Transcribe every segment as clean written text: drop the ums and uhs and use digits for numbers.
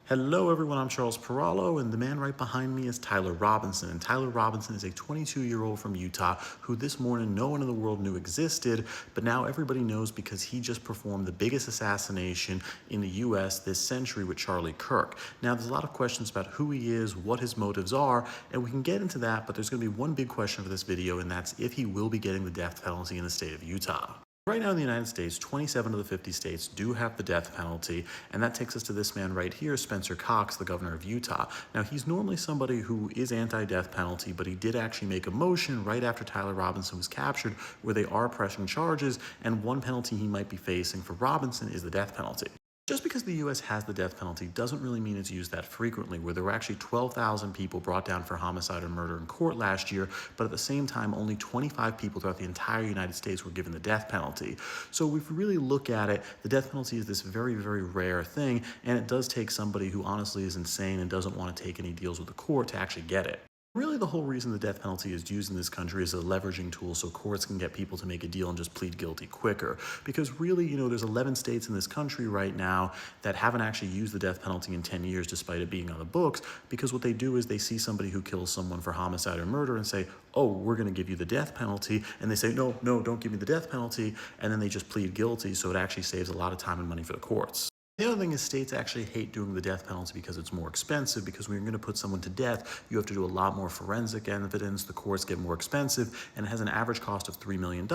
Hello everyone, I'm Charles Perallo, and the man right behind me is Tyler Robinson. And Tyler Robinson is a 22-year-old from Utah who this morning no one in the world knew existed, but now everybody knows because he just performed the biggest assassination in the US this century with Charlie Kirk. Now there's a lot of questions about who he is, what his motives are, and we can get into that, but there's going to be one big question for this video, and that's if he will be getting the death penalty in the state of Utah. Right now in the United States, 27 of the 50 states do have the death penalty, and that takes us to this man right here, Spencer Cox, the governor of Utah. Now, he's normally somebody who is anti-death penalty, but he did actually make a motion right after Tyler Robinson was captured where they are pressing charges, and one penalty he might be facing for Robinson is the death penalty. Just because the US has the death penalty doesn't really mean it's used that frequently, where there were actually 12,000 people brought down for homicide or murder in court last year, but at the same time, only 25 people throughout the entire United States were given the death penalty. So if we really look at it, the death penalty is this very, very rare thing, and it does take somebody who honestly is insane and doesn't want to take any deals with the court to actually get it. Really, the whole reason the death penalty is used in this country is a leveraging tool so courts can get people to make a deal and just plead guilty quicker. Because really, there's 11 states in this country right now that haven't actually used the death penalty in 10 years despite it being on the books, because what they do is they see somebody who kills someone for homicide or murder and say, oh, we're going to give you the death penalty. And they say, no, don't give me the death penalty. And then they just plead guilty, so it actually saves a lot of time and money for the courts. The other thing is states actually hate doing the death penalty because it's more expensive, because when you're going to put someone to death, you have to do a lot more forensic evidence, the courts get more expensive, and it has an average cost of $3 million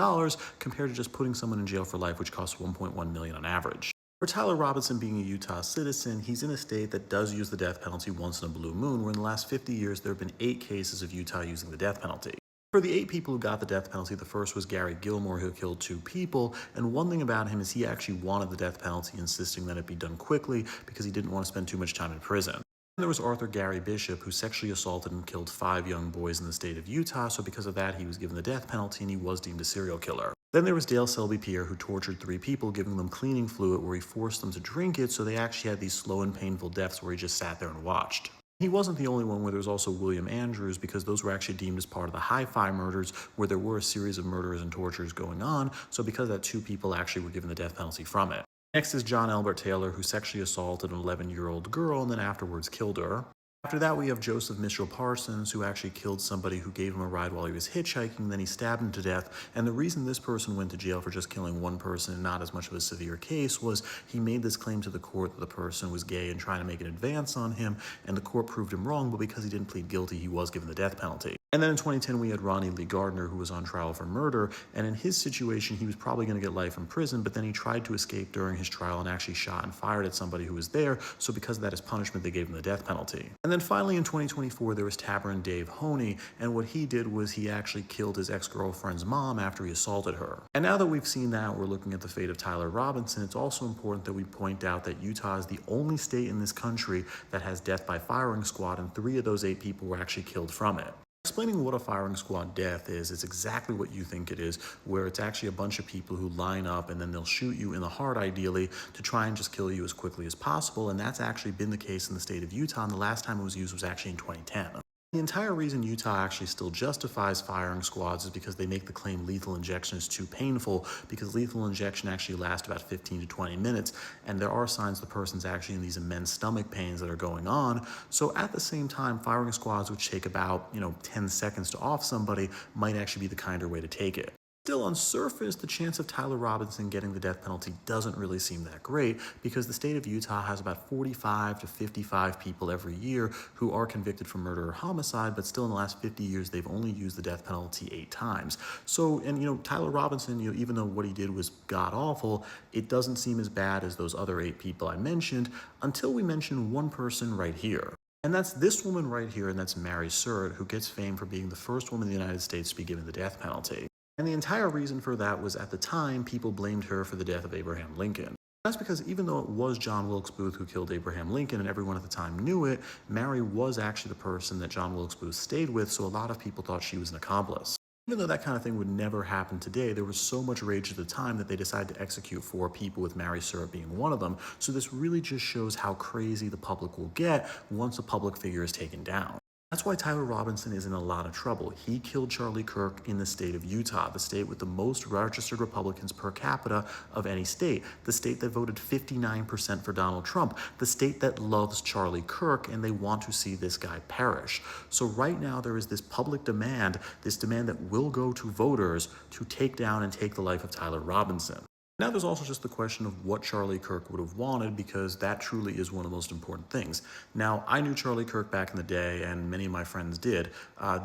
compared to just putting someone in jail for life, which costs $1.1 million on average. For Tyler Robinson being a Utah citizen, he's in a state that does use the death penalty once in a blue moon, where in the last 50 years there have been 8 cases of Utah using the death penalty. For the 8 people who got the death penalty, the first was Gary Gilmore, who killed 2 people, and one thing about him is he actually wanted the death penalty, insisting that it be done quickly because he didn't want to spend too much time in prison. And there was Arthur Gary Bishop, who sexually assaulted and killed 5 young boys in the state of Utah, so because of that he was given the death penalty and he was deemed a serial killer. Then there was Dale Selby Pierre, who tortured 3 people, giving them cleaning fluid where he forced them to drink it, so they actually had these slow and painful deaths where he just sat there and watched. He wasn't the only one, where there was also William Andrews, because those were actually deemed as part of the hi-fi murders, where there were a series of murders and tortures going on, so because of that 2 people actually were given the death penalty from it. Next is John Albert Taylor, who sexually assaulted an 11-year-old girl and then afterwards killed her. After that, we have Joseph Mitchell Parsons, who actually killed somebody who gave him a ride while he was hitchhiking, then he stabbed him to death. And the reason this person went to jail for just killing one person and not as much of a severe case was he made this claim to the court that the person was gay and trying to make an advance on him, and the court proved him wrong, but because he didn't plead guilty, he was given the death penalty. And then in 2010, we had Ronnie Lee Gardner, who was on trial for murder, and in his situation, he was probably going to get life in prison, but then he tried to escape during his trial and actually shot and fired at somebody who was there, so because of that, as punishment, they gave him the death penalty. And then finally, in 2024, there was Tabarin Dave Honey, and what he did was he actually killed his ex-girlfriend's mom after he assaulted her. And now that we've seen that, we're looking at the fate of Tyler Robinson, it's also important that we point out that Utah is the only state in this country that has death by firing squad, and 3 of those 8 people were actually killed from it. Explaining what a firing squad death is, it's exactly what you think it is, where it's actually a bunch of people who line up and then they'll shoot you in the heart, ideally, to try and just kill you as quickly as possible, and that's actually been the case in the state of Utah, and the last time it was used was actually in 2010. The entire reason Utah actually still justifies firing squads is because they make the claim lethal injection is too painful, because lethal injection actually lasts about 15 to 20 minutes, and there are signs the person's actually in these immense stomach pains that are going on. So at the same time, firing squads, which take about 10 seconds to off somebody, might actually be the kinder way to take it. Still, on surface, the chance of Tyler Robinson getting the death penalty doesn't really seem that great, because the state of Utah has about 45 to 55 people every year who are convicted for murder or homicide, but still in the last 50 years, they've only used the death penalty 8 times. So, and Tyler Robinson, even though what he did was god-awful, it doesn't seem as bad as those other 8 people I mentioned, until we mention one person right here. And that's this woman right here, and that's Mary Surratt, who gets fame for being the first woman in the United States to be given the death penalty. And the entire reason for that was, at the time, people blamed her for the death of Abraham Lincoln. That's because even though it was John Wilkes Booth who killed Abraham Lincoln and everyone at the time knew it, Mary was actually the person that John Wilkes Booth stayed with, so a lot of people thought she was an accomplice. Even though that kind of thing would never happen today, there was so much rage at the time that they decided to execute 4 people, with Mary Surratt being one of them. So this really just shows how crazy the public will get once a public figure is taken down. That's why Tyler Robinson is in a lot of trouble. He killed Charlie Kirk in the state of Utah, the state with the most registered Republicans per capita of any state, the state that voted 59% for Donald Trump, the state that loves Charlie Kirk, and they want to see this guy perish. So right now there is this public demand, this demand that will go to voters to take down and take the life of Tyler Robinson. Now there's also just the question of what Charlie Kirk would have wanted, because that truly is one of the most important things. Now, I knew Charlie Kirk back in the day, and many of my friends did.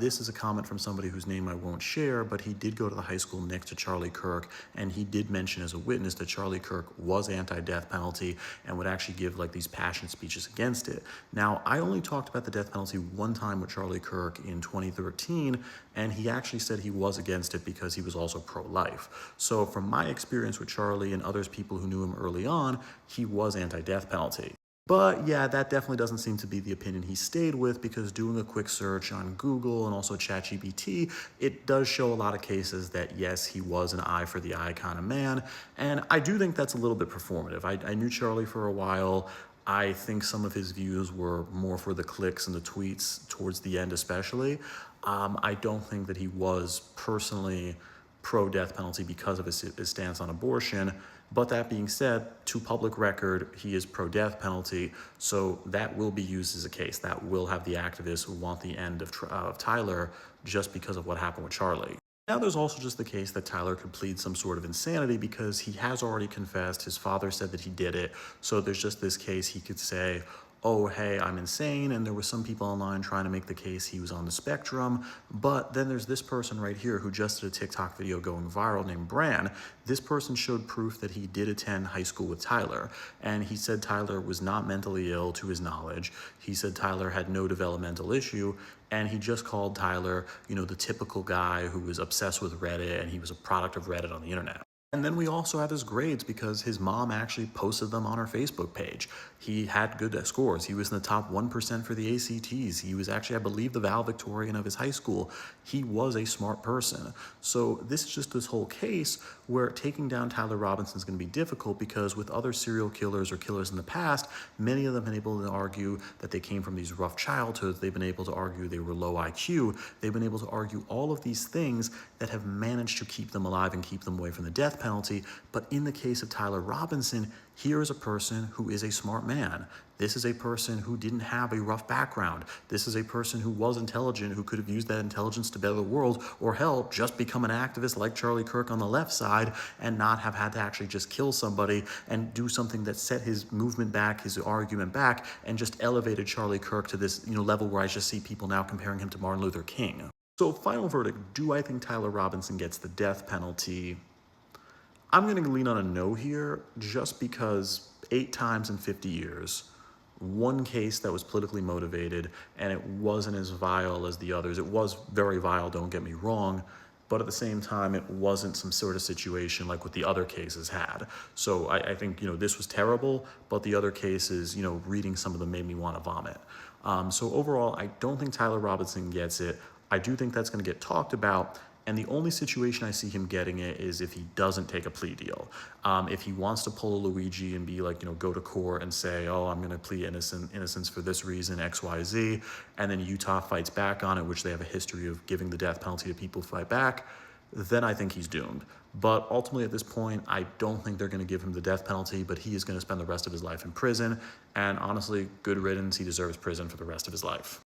This is a comment from somebody whose name I won't share, but he did go to the high school next to Charlie Kirk, and he did mention as a witness that Charlie Kirk was anti-death penalty and would actually give like these passionate speeches against it. Now, I only talked about the death penalty one time with Charlie Kirk in 2013, and he actually said he was against it because he was also pro-life. So from my experience with Charlie and others people who knew him early on, he was anti-death penalty. But yeah, that definitely doesn't seem to be the opinion he stayed with, because doing a quick search on Google and also ChatGPT, it does show a lot of cases that yes, he was an eye for the eye kind of man. And I do think that's a little bit performative. I knew Charlie for a while. I think some of his views were more for the clicks and the tweets towards the end, especially. I don't think that he was personally pro-death penalty because of his stance on abortion. But that being said, to public record, he is pro-death penalty, so that will be used as a case. That will have the activists who want the end of Tyler just because of what happened with Charlie. Now there's also just the case that Tyler could plead some sort of insanity because he has already confessed. His father said that he did it. So there's just this case he could say, oh, hey, I'm insane. And there were some people online trying to make the case he was on the spectrum. But then there's this person right here who just did a TikTok video going viral named Bran. This person showed proof that he did attend high school with Tyler. And he said Tyler was not mentally ill to his knowledge. He said Tyler had no developmental issue. And he just called Tyler, the typical guy who was obsessed with Reddit, and he was a product of Reddit on the internet. And then we also have his grades because his mom actually posted them on her Facebook page. He had good scores. He was in the top 1% for the ACTs. He was actually, I believe, the valedictorian of his high school. He was a smart person. So this is just this whole case where taking down Tyler Robinson is going to be difficult, because with other serial killers or killers in the past, many of them have been able to argue that they came from these rough childhoods. They've been able to argue they were low IQ. They've been able to argue all of these things that have managed to keep them alive and keep them away from the death penalty. But in the case of Tyler Robinson, here is a person who is a smart man. This is a person who didn't have a rough background. This is a person who was intelligent, who could have used that intelligence to better the world, or hell, just become an activist like Charlie Kirk on the left side and not have had to actually just kill somebody and do something that set his movement back, his argument back, and just elevated Charlie Kirk to this level where I just see people now comparing him to Martin Luther King. So final verdict, do I think Tyler Robinson gets the death penalty? I'm going to lean on a no here, just because 8 times in 50 years, one case that was politically motivated, and it wasn't as vile as the others. It was very vile, don't get me wrong, but at the same time, it wasn't some sort of situation like what the other cases had. So I think, this was terrible, but the other cases, reading some of them made me want to vomit. So overall, I don't think Tyler Robinson gets it. I do think that's going to get talked about. And the only situation I see him getting it is if he doesn't take a plea deal. If he wants to pull a Luigi and be like, go to court and say, oh, I'm going to plead innocence for this reason, X, Y, Z, and then Utah fights back on it, which they have a history of giving the death penalty to people who fight back, then I think he's doomed. But ultimately at this point, I don't think they're going to give him the death penalty, but he is going to spend the rest of his life in prison. And honestly, good riddance, he deserves prison for the rest of his life.